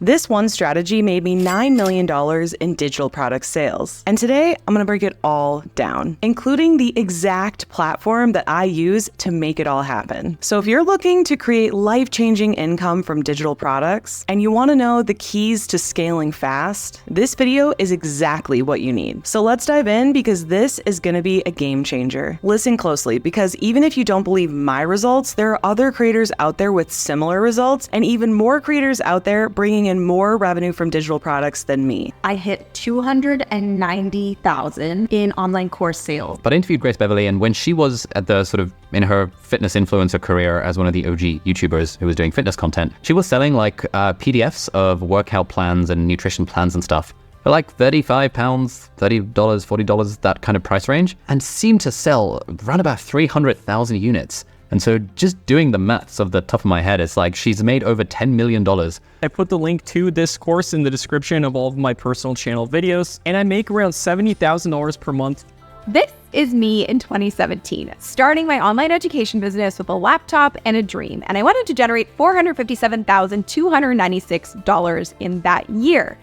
This one strategy made me $9 million in digital product sales. And today, I'm gonna break it all down, including the exact platform that I use to make it all happen. So if you're looking to create life-changing income from digital products, and you wanna know the keys to scaling fast, this video is exactly what you need. So let's dive in, because this is gonna be a game changer. Listen closely, because even if you don't believe my results, there are other creators out there with similar results, and even more creators out there bringing in more revenue from digital products than me. I hit $290,000 in online course sales. But I interviewed Grace Beverly, and when she was at the in her fitness influencer career as one of the OG YouTubers who was doing fitness content, she was selling like PDFs of workout plans and nutrition plans and stuff for like £35, $30, $40, that kind of price range, and seemed to sell around about 300,000 units. And so just doing the maths of the top of my head, it's like she's made over $10 million. I put the link to this course in the description of all of my personal channel videos, and I make around $70,000 per month. This is me in 2017, starting my online education business with a laptop and a dream, and I wanted to generate $457,296 in that year.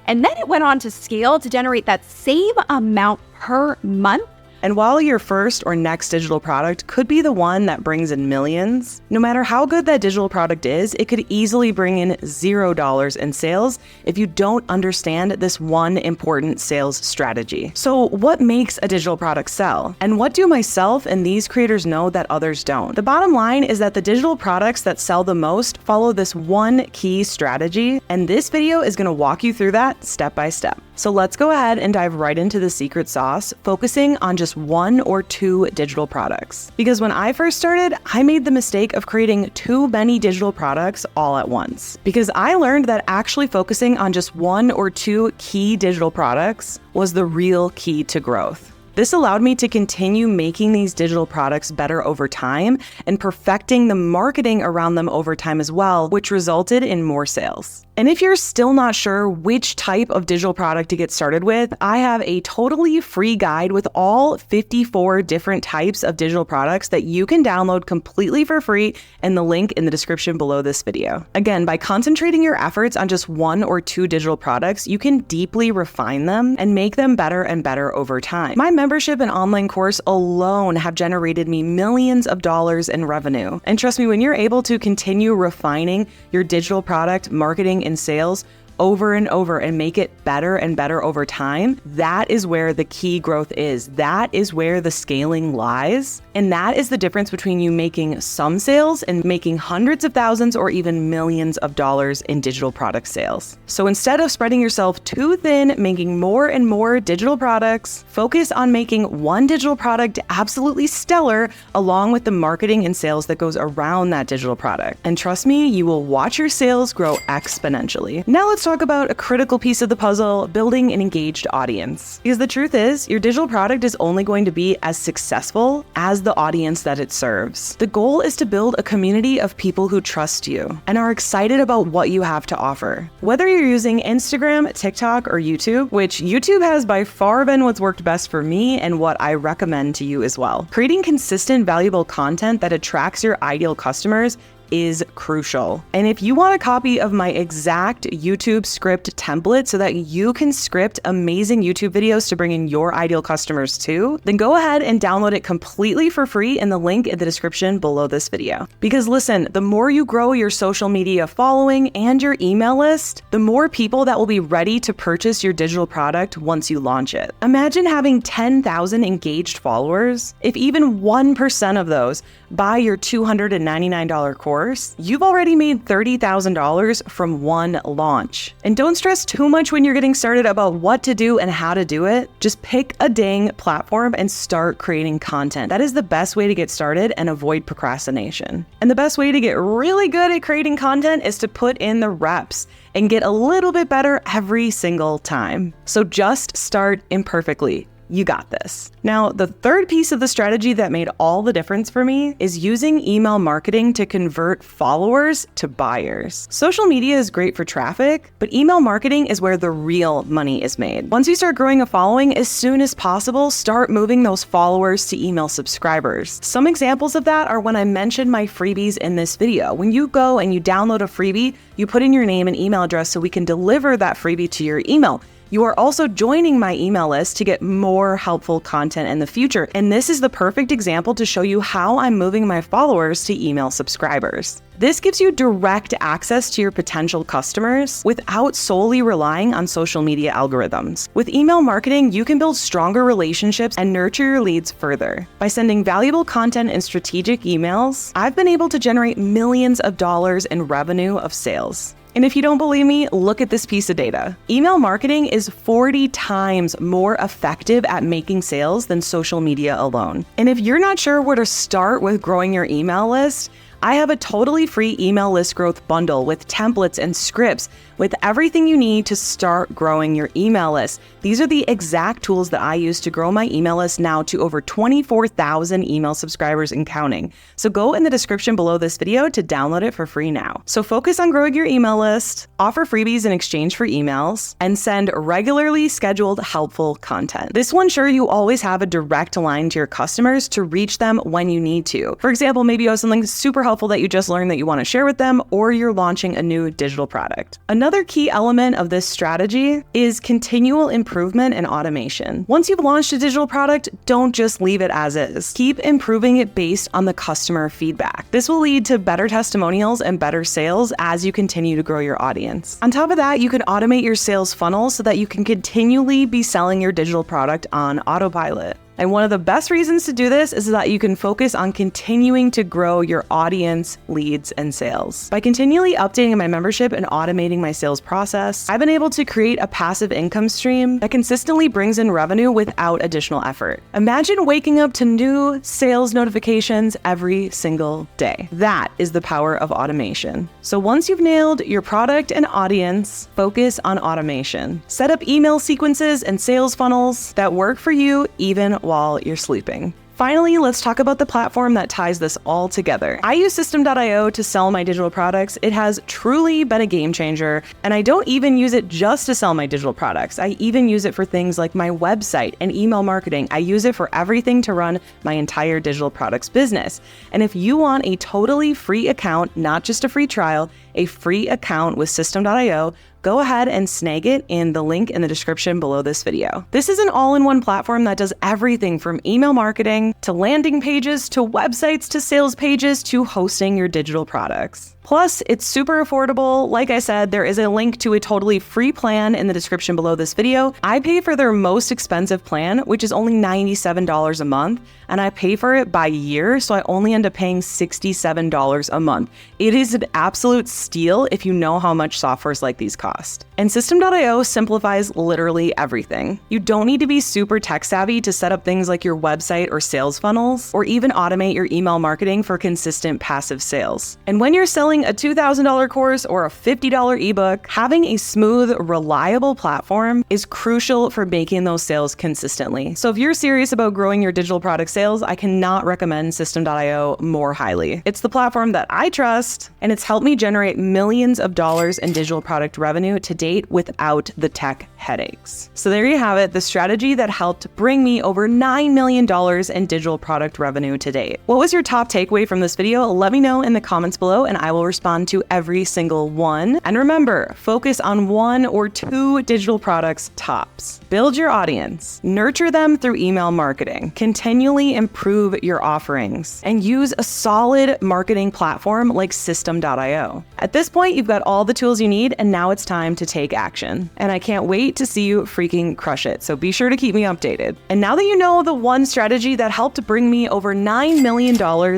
And then it went on to scale to generate that same amount per month. And while your first or next digital product could be the one that brings in millions, no matter how good that digital product is, it could easily bring in $0 in sales if you don't understand this one important sales strategy. So what makes a digital product sell? And what do myself and these creators know that others don't? The bottom line is that the digital products that sell the most follow this one key strategy, and this video is going to walk you through that step by step. So let's go ahead and dive right into the secret sauce, focusing on just one or two digital products. Because when I first started, I made the mistake of creating too many digital products all at once. Because I learned that actually focusing on just one or two key digital products was the real key to growth. This allowed me to continue making these digital products better over time and perfecting the marketing around them over time as well, which resulted in more sales. And if you're still not sure which type of digital product to get started with, I have a totally free guide with all 54 different types of digital products that you can download completely for free in the link in the description below this video. Again, by concentrating your efforts on just one or two digital products, you can deeply refine them and make them better and better over time. My membership and online course alone have generated me millions of dollars in revenue. And trust me, when you're able to continue refining your digital product marketing and sales over and over and make it better and better over time, that is where the key growth is. That is where the scaling lies. And that is the difference between you making some sales and making hundreds of thousands or even millions of dollars in digital product sales. So instead of spreading yourself too thin, making more and more digital products, focus on making one digital product absolutely stellar, along with the marketing and sales that goes around that digital product. And trust me, you will watch your sales grow exponentially. Now let's talk about a critical piece of the puzzle, building an engaged audience. Because the truth is, your digital product is only going to be as successful as the audience that it serves. The goal is to build a community of people who trust you and are excited about what you have to offer. Whether you're using Instagram, TikTok, or YouTube, which YouTube has by far been what's worked best for me and what I recommend to you as well. Creating consistent, valuable content that attracts your ideal customers is crucial. And if you want a copy of my exact YouTube script template so that you can script amazing YouTube videos to bring in your ideal customers too, then go ahead and download it completely for free in the link in the description below this video. Because listen, the more you grow your social media following and your email list, the more people that will be ready to purchase your digital product once you launch it. Imagine having 10,000 engaged followers. If even 1% of those buy your $299 course, you've already made $30,000 from one launch. And don't stress too much when you're getting started about what to do and how to do it. Just pick a dang platform and start creating content. That is the best way to get started and avoid procrastination. And the best way to get really good at creating content is to put in the reps and get a little bit better every single time. So just start imperfectly. You got this. Now, the third piece of the strategy that made all the difference for me is using email marketing to convert followers to buyers. Social media is great for traffic, but email marketing is where the real money is made. Once you start growing a following, as soon as possible, start moving those followers to email subscribers. Some examples of that are when I mentioned my freebies in this video. When you go and you download a freebie, you put in your name and email address so we can deliver that freebie to your email. You are also joining my email list to get more helpful content in the future. And this is the perfect example to show you how I'm moving my followers to email subscribers. This gives you direct access to your potential customers without solely relying on social media algorithms. With email marketing, you can build stronger relationships and nurture your leads further. By sending valuable content and strategic emails, I've been able to generate millions of dollars in revenue of sales. And if you don't believe me, look at this piece of data. Email marketing is 40 times more effective at making sales than social media alone. And if you're not sure where to start with growing your email list, I have a totally free email list growth bundle with templates and scripts with everything you need to start growing your email list. These are the exact tools that I use to grow my email list now to over 24,000 email subscribers and counting. So go in the description below this video to download it for free now. So focus on growing your email list, offer freebies in exchange for emails, and send regularly scheduled helpful content. This will ensure you always have a direct line to your customers to reach them when you need to. For example, maybe you have something super helpful that you just learned that you want to share with them, or you're launching a new digital product. Another key element of this strategy is continual improvement and automation. Once you've launched a digital product, don't just leave it as is. Keep improving it based on the customer feedback. This will lead to better testimonials and better sales as you continue to grow your audience. On top of that, you can automate your sales funnel so that you can continually be selling your digital product on autopilot. And one of the best reasons to do this is that you can focus on continuing to grow your audience, leads, and sales. By continually updating my membership and automating my sales process, I've been able to create a passive income stream that consistently brings in revenue without additional effort. Imagine waking up to new sales notifications every single day. That is the power of automation. So once you've nailed your product and audience, focus on automation. Set up email sequences and sales funnels that work for you even while you're sleeping. Finally, let's talk about the platform that ties this all together. I use System.io to sell my digital products. It has truly been a game changer, and I don't even use it just to sell my digital products. I even use it for things like my website and email marketing. I use it for everything to run my entire digital products business. And if you want a totally free account, not just a free trial, a free account with System.io, go ahead and snag it in the link in the description below this video. This is an all-in-one platform that does everything from email marketing to landing pages to websites to sales pages to hosting your digital products. Plus, it's super affordable. Like I said, there is a link to a totally free plan in the description below this video. I pay for their most expensive plan, which is only $97 a month, and I pay for it by year, so I only end up paying $67 a month. It is an absolute steal if you know how much softwares like these cost. And System.io simplifies literally everything. You don't need to be super tech savvy to set up things like your website or sales funnels, or even automate your email marketing for consistent passive sales. And when you're selling a $2,000 course or a $50 ebook, having a smooth, reliable platform is crucial for making those sales consistently. So if you're serious about growing your digital product sales, I cannot recommend System.io more highly. It's the platform that I trust, and it's helped me generate millions of dollars in digital product revenue to date without the tech headaches. So there you have it, the strategy that helped bring me over $9 million in digital product revenue to date. What was your top takeaway from this video? Let me know in the comments below, and I will respond to every single one. And remember, focus on 1 or 2 digital products tops. Build your audience, nurture them through email marketing, continually improve your offerings, and use a solid marketing platform like System.io. At this point, you've got all the tools you need, and now it's time to take action. And I can't wait to see you freaking crush it. So be sure to keep me updated. And now that you know the one strategy that helped bring me over $9 million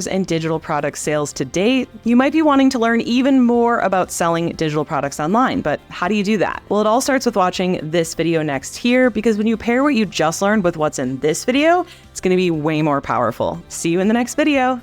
in digital product sales to date, you might be wanting to learn even more about selling digital products online, but how do you do that? Well, it all starts with watching this video next here, because when you pair what you just learned with what's in this video, it's going to be way more powerful. See you in the next video.